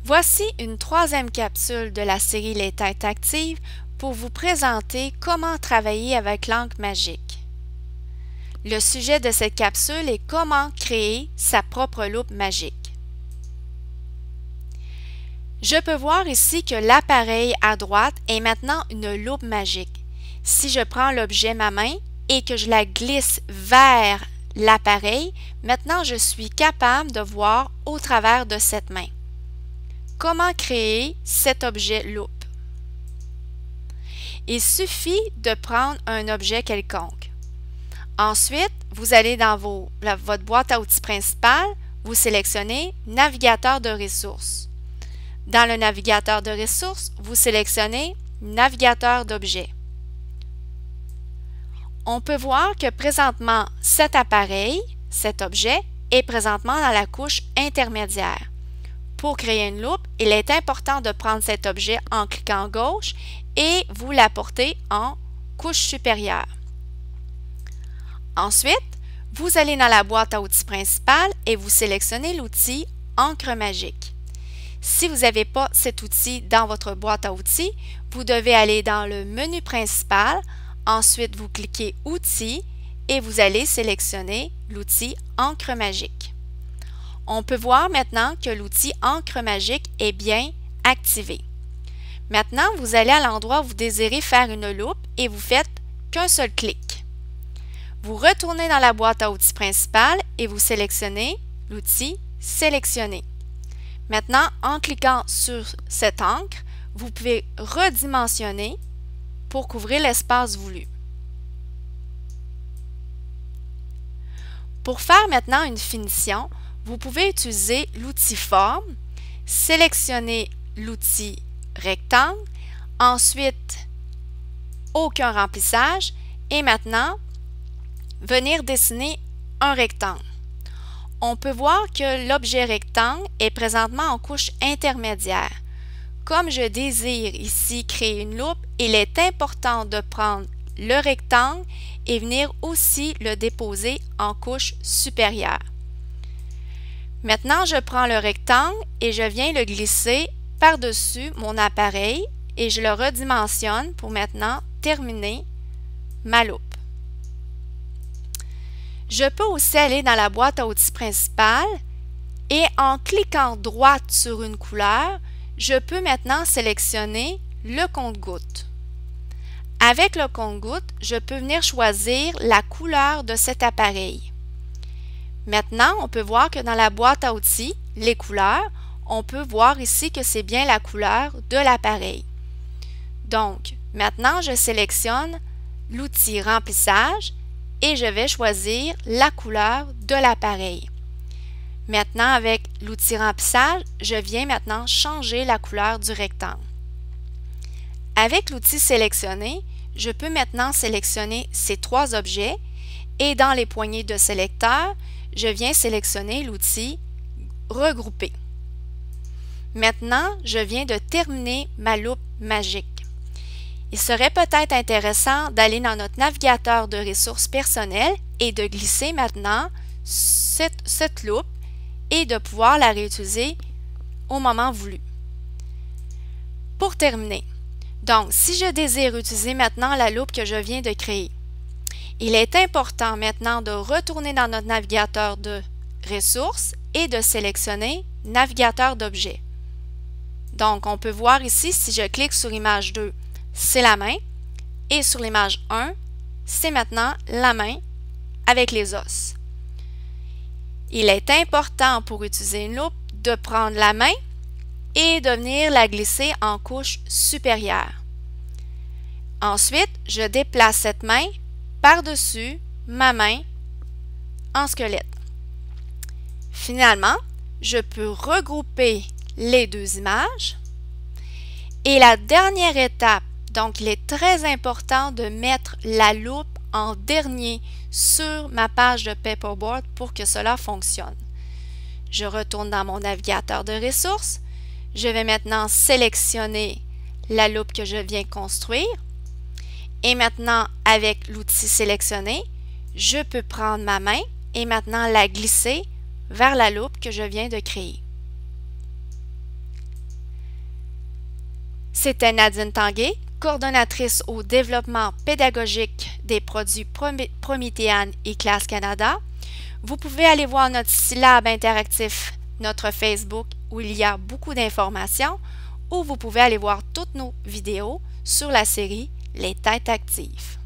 Voici une troisième capsule de la série Les têtes actives pour vous présenter comment travailler avec l'encre magique. Le sujet de cette capsule est comment créer sa propre loupe magique. Je peux voir ici que l'appareil à droite est maintenant une loupe magique. Si je prends l'objet ma main et que je la glisse vers l'appareil, maintenant je suis capable de voir au travers de cette main. Comment créer cet objet loupe? Il suffit de prendre un objet quelconque. Ensuite, vous allez dans votre boîte à outils principale, vous sélectionnez Navigateur de ressources. Dans le navigateur de ressources, vous sélectionnez Navigateur d'objets. On peut voir que présentement, cet appareil, cet objet, est présentement dans la couche intermédiaire. Pour créer une loupe, il est important de prendre cet objet en cliquant gauche et vous l'apporter en couche supérieure. Ensuite, vous allez dans la boîte à outils principale et vous sélectionnez l'outil Encre magique. Si vous n'avez pas cet outil dans votre boîte à outils, vous devez aller dans le menu principal, ensuite vous cliquez Outils et vous allez sélectionner l'outil Encre magique. On peut voir maintenant que l'outil Encre magique est bien activé. Maintenant, vous allez à l'endroit où vous désirez faire une loupe et vous faites qu'un seul clic. Vous retournez dans la boîte à outils principale et vous sélectionnez l'outil Sélectionner. Maintenant, en cliquant sur cette encre, vous pouvez redimensionner pour couvrir l'espace voulu. Pour faire maintenant une finition, vous pouvez utiliser l'outil Forme, sélectionner l'outil Rectangle, ensuite Aucun remplissage et maintenant venir dessiner un rectangle. On peut voir que l'objet rectangle est présentement en couche intermédiaire. Comme je désire ici créer une loupe, il est important de prendre le rectangle et venir aussi le déposer en couche supérieure. Maintenant, je prends le rectangle et je viens le glisser par-dessus mon appareil et je le redimensionne pour maintenant terminer ma loupe. Je peux aussi aller dans la boîte à outils principale et en cliquant droite sur une couleur, je peux maintenant sélectionner le compte-gouttes. Avec le compte-gouttes, je peux venir choisir la couleur de cet appareil. Maintenant, on peut voir que dans la boîte à outils, les couleurs, on peut voir ici que c'est bien la couleur de l'appareil. Donc, maintenant, je sélectionne l'outil Remplissage et je vais choisir la couleur de l'appareil. Maintenant, avec l'outil Remplissage, je viens maintenant changer la couleur du rectangle. Avec l'outil Sélectionner, je peux maintenant sélectionner ces trois objets et dans les poignées de sélecteur, je viens sélectionner l'outil Regrouper. Maintenant, je viens de terminer ma loupe magique. Il serait peut-être intéressant d'aller dans notre navigateur de ressources personnelles et de glisser maintenant cette loupe et de pouvoir la réutiliser au moment voulu. Pour terminer, donc si je désire utiliser maintenant la loupe que je viens de créer, il est important maintenant de retourner dans notre navigateur de ressources et de sélectionner Navigateur d'objets. Donc, on peut voir ici, si je clique sur image 2, c'est la main, et sur l'image 1, c'est maintenant la main avec les os. Il est important pour utiliser une loupe de prendre la main et de venir la glisser en couche supérieure. Ensuite, je déplace cette main par-dessus ma main en squelette. Finalement, je peux regrouper les deux images. Et la dernière étape, donc il est très important de mettre la loupe en dernier sur ma page de Paperboard pour que cela fonctionne. Je retourne dans mon navigateur de ressources. Je vais maintenant sélectionner la loupe que je viens construire. Et maintenant, avec l'outil Sélectionner, je peux prendre ma main et maintenant la glisser vers la loupe que je viens de créer. C'était Nadine Tanguay, coordonnatrice au développement pédagogique des produits Prométhéane et Classe Canada. Vous pouvez aller voir notre syllabe interactif, notre Facebook, où il y a beaucoup d'informations, ou vous pouvez aller voir toutes nos vidéos sur la série Les têtes actives.